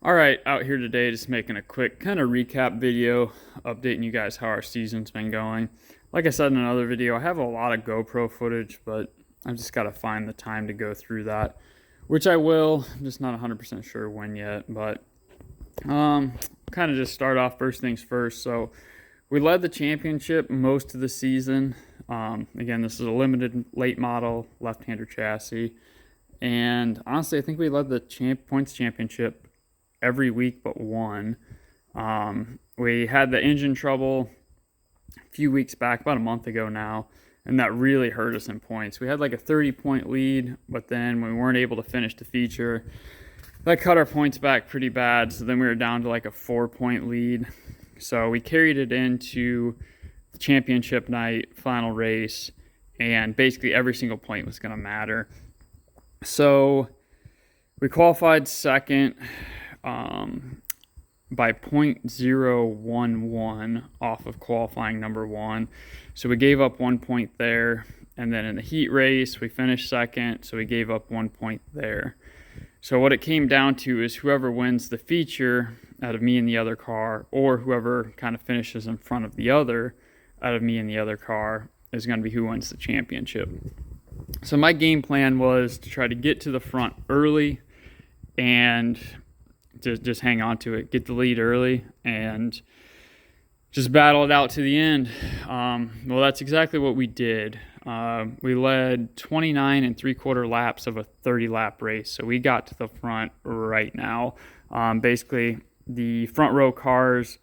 All right, out here today just making a quick kind of recap video, updating you guys how our season's been going. Like I said in another video, I have a lot of GoPro footage, but I've just got to find the time to go through that, which I will. I'm just not 100% sure when yet, but kind of just start off first things first. So we led the championship most of the season. Again, this is a limited late model left-hander chassis, and honestly, I think we led the points championship every week but one. We had the engine trouble a few weeks back, about a month ago now, and that really hurt us in points. We had like a 30-point lead, but then when we weren't able to finish the feature, that cut our points back pretty bad. So then we were down to like a 4-point lead. So we carried it into the championship night, final race, and basically every single point was going to matter. So we qualified second by 0.011 off of qualifying number one. So we gave up 1 point there. And then in the heat race, we finished second. So we gave up 1 point there. So what it came down to is whoever wins the feature out of me and the other car, or whoever kind of finishes in front of the other out of me and the other car, is going to be who wins the championship. So my game plan was to try to get to the front early and just hang on to it, get the lead early, and just battle it out to the end. Well, that's exactly what we did. We led 29 and 3/4 laps of a 30-lap race, so we got to the front right now. Basically, the front row cars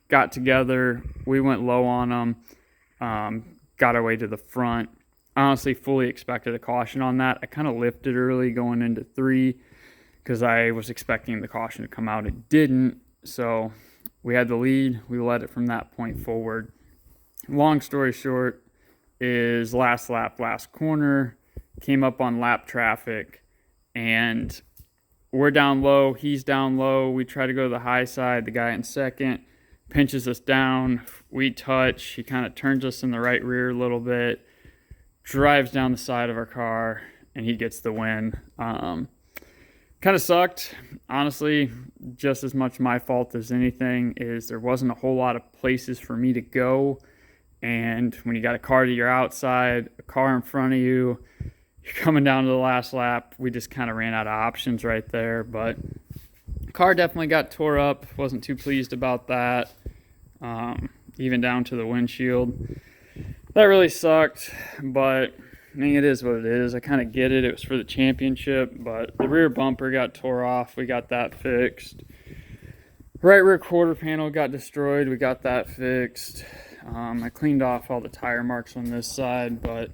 got together. We went low on them, got our way to the front. Honestly, fully expected a caution on that. I kind of lifted early going into 3 because I was expecting the caution to come out. It didn't, so we had the lead. We led it from that point forward. Long story short is last lap, last corner, came up on lap traffic, and we're down low. He's down low. We try to go to the high side. The guy in second pinches us down. We touch. He kind of turns us in the right rear a little bit, drives down the side of our car, and he gets the win. Kind of sucked, honestly. Just as much my fault as anything is there wasn't a whole lot of places for me to go, and when you got a car to your outside, a car in front of you, you're coming down to the last lap, we just kind of ran out of options right there. But the car definitely got tore up. Wasn't too pleased about that, even down to the windshield. That really sucked, but I mean, it is what it is. I kind of get it. It was for the championship, but the rear bumper got tore off. We got that fixed. Right rear quarter panel got destroyed. We got that fixed. I cleaned off all the tire marks on this side, but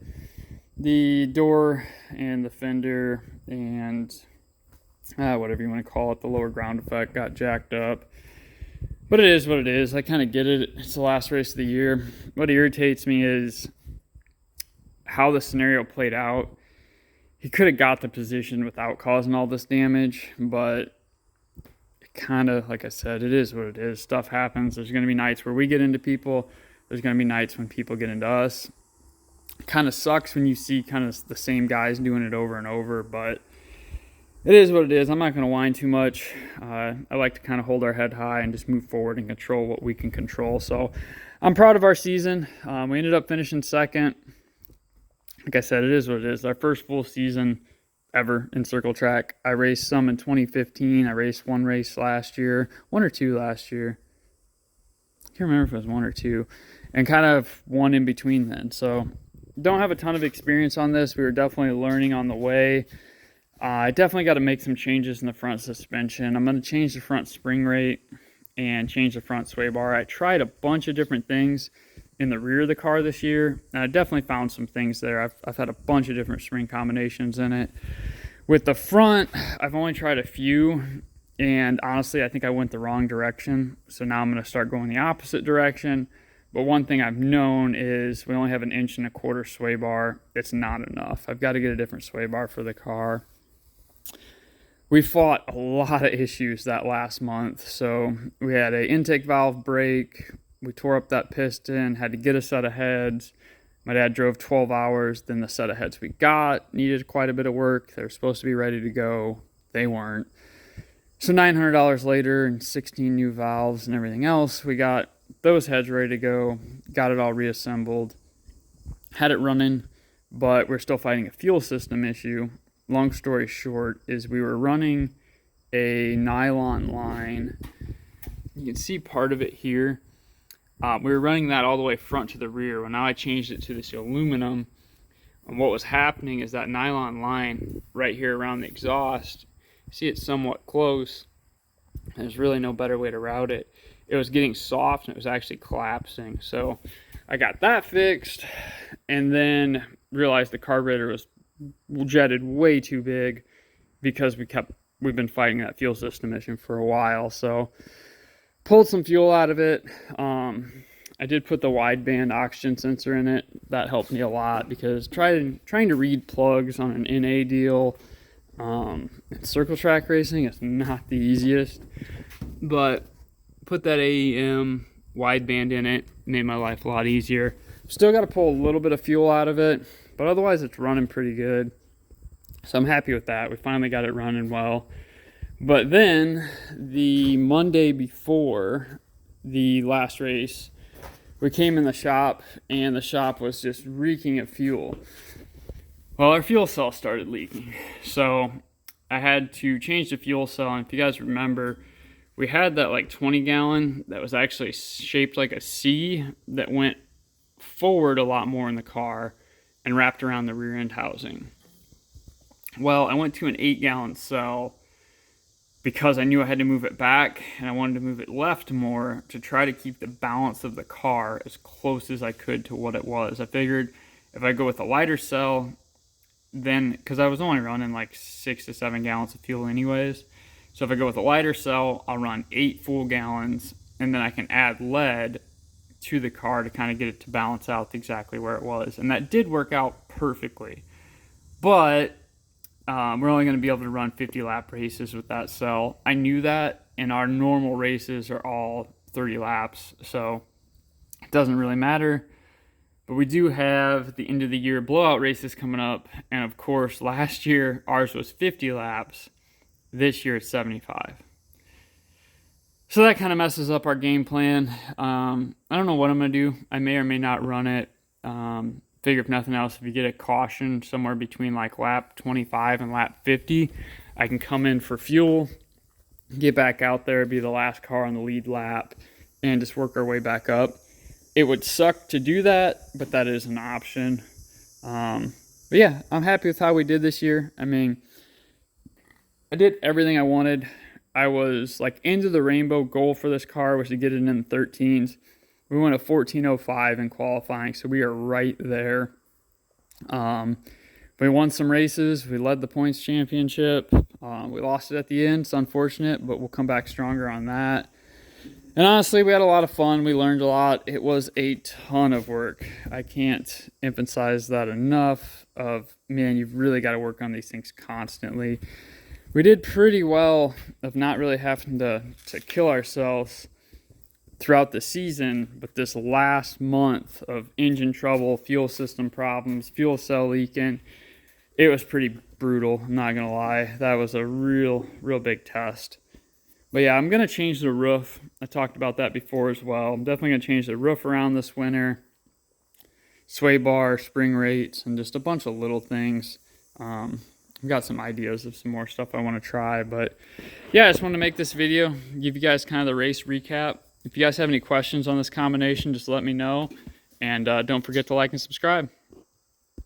the door and the fender and whatever you want to call it, the lower ground effect got jacked up. But it is what it is. I kind of get it. It's the last race of the year. What irritates me is how the scenario played out. He could have got the position without causing all this damage, but it kind of, like I said, it is what it is. Stuff happens. There's going to be nights where we get into people. There's going to be nights when people get into us. It kind of sucks when you see kind of the same guys doing it over and over, but it is what it is. I'm not going to whine too much. I like to kind of hold our head high and just move forward and control what we can control. So I'm proud of our season. We ended up finishing second. Like I said, it is what it is. Our first full season ever in Circle Track. I raced some in 2015. I raced one race last year, one or two last year. I can't remember if it was one or two, and kind of one in between then. So don't have a ton of experience on this. We were definitely learning on the way. I definitely got to make some changes in the front suspension. I'm going to change the front spring rate and change the front sway bar. I tried a bunch of different things in the rear of the car this year, and I definitely found some things there. I've had a bunch of different spring combinations in it. With the front, I've only tried a few, and honestly, I think I went the wrong direction. So now I'm going to start going the opposite direction. But one thing I've known is we only have 1.25 inch sway bar. It's not enough. I've got to get a different sway bar for the car. We fought a lot of issues that last month. So we had an intake valve break. We tore up that piston, had to get a set of heads. My dad drove 12 hours. Then the set of heads we got needed quite a bit of work. They were supposed to be ready to go. They weren't. So $900 later and 16 new valves and everything else, we got those heads ready to go, got it all reassembled, had it running, but we're still fighting a fuel system issue. Long story short is we were running a nylon line. You can see part of it here. We were running that all the way front to the rear. Well, now I changed it to this aluminum. And what was happening is that nylon line right here around the exhaust, see it's somewhat close. There's really no better way to route it. It was getting soft and it was actually collapsing. So I got that fixed and then realized the carburetor was jetted way too big because we've been fighting that fuel system issue for a while. So pulled some fuel out of it. I did put the wideband oxygen sensor in it. That helped me a lot because trying to read plugs on an NA deal, circle track racing is not the easiest, but put that AEM wideband in it, made my life a lot easier. Still got to pull a little bit of fuel out of it, but otherwise it's running pretty good. So I'm happy with that. We finally got it running well. But then the Monday before the last race, we came in the shop and the shop was just reeking of fuel. Well, our fuel cell started leaking. So I had to change the fuel cell. And if you guys remember, we had that like 20 gallon that was actually shaped like a C that went forward a lot more in the car and wrapped around the rear end housing. Well, I went to an 8 gallon cell because I knew I had to move it back and I wanted to move it left more to try to keep the balance of the car as close as I could to what it was. I figured if I go with a lighter cell, then, because I was only running like 6 to 7 gallons of fuel anyways, so if I go with a lighter cell, I'll run 8 full gallons and then I can add lead to the car to kind of get it to balance out exactly where it was. And that did work out perfectly. But we're only going to be able to run 50 lap races with that cell. I knew that, and our normal races are all 30 laps, so it doesn't really matter. But we do have the end of the year blowout races coming up, and of course last year ours was 50 laps. This year it's 75. So that kind of messes up our game plan. I don't know what I'm going to do. I may or may not run it. Figure if nothing else, if you get a caution somewhere between like lap 25 and lap 50, I can come in for fuel, get back out there, be the last car on the lead lap, and just work our way back up. It would suck to do that, but that is an option. But yeah, I'm happy with how we did this year. I mean, I did everything I wanted. I was like into the rainbow goal for this car was to get it in the 13s. We went a 14:05 in qualifying, so we are right there. We won some races. We led the points championship. We lost it at the end. It's unfortunate, but we'll come back stronger on that. And honestly, we had a lot of fun. We learned a lot. It was a ton of work. I can't emphasize that enough of, man, you've really got to work on these things constantly. We did pretty well of not really having to kill ourselves throughout the season, but this last month of engine trouble, fuel system problems, fuel cell leaking, it was pretty brutal. I'm not gonna lie. That was a real big test. But yeah, I'm gonna change the roof. I talked about that before as well. I'm definitely gonna change the roof around this winter, sway bar, spring rates, and just a bunch of little things. I've got some ideas of some more stuff I want to try, but yeah, I just wanted to make this video, give you guys kind of the race recap. If you guys have any questions on this combination, just let me know. And don't forget to like and subscribe.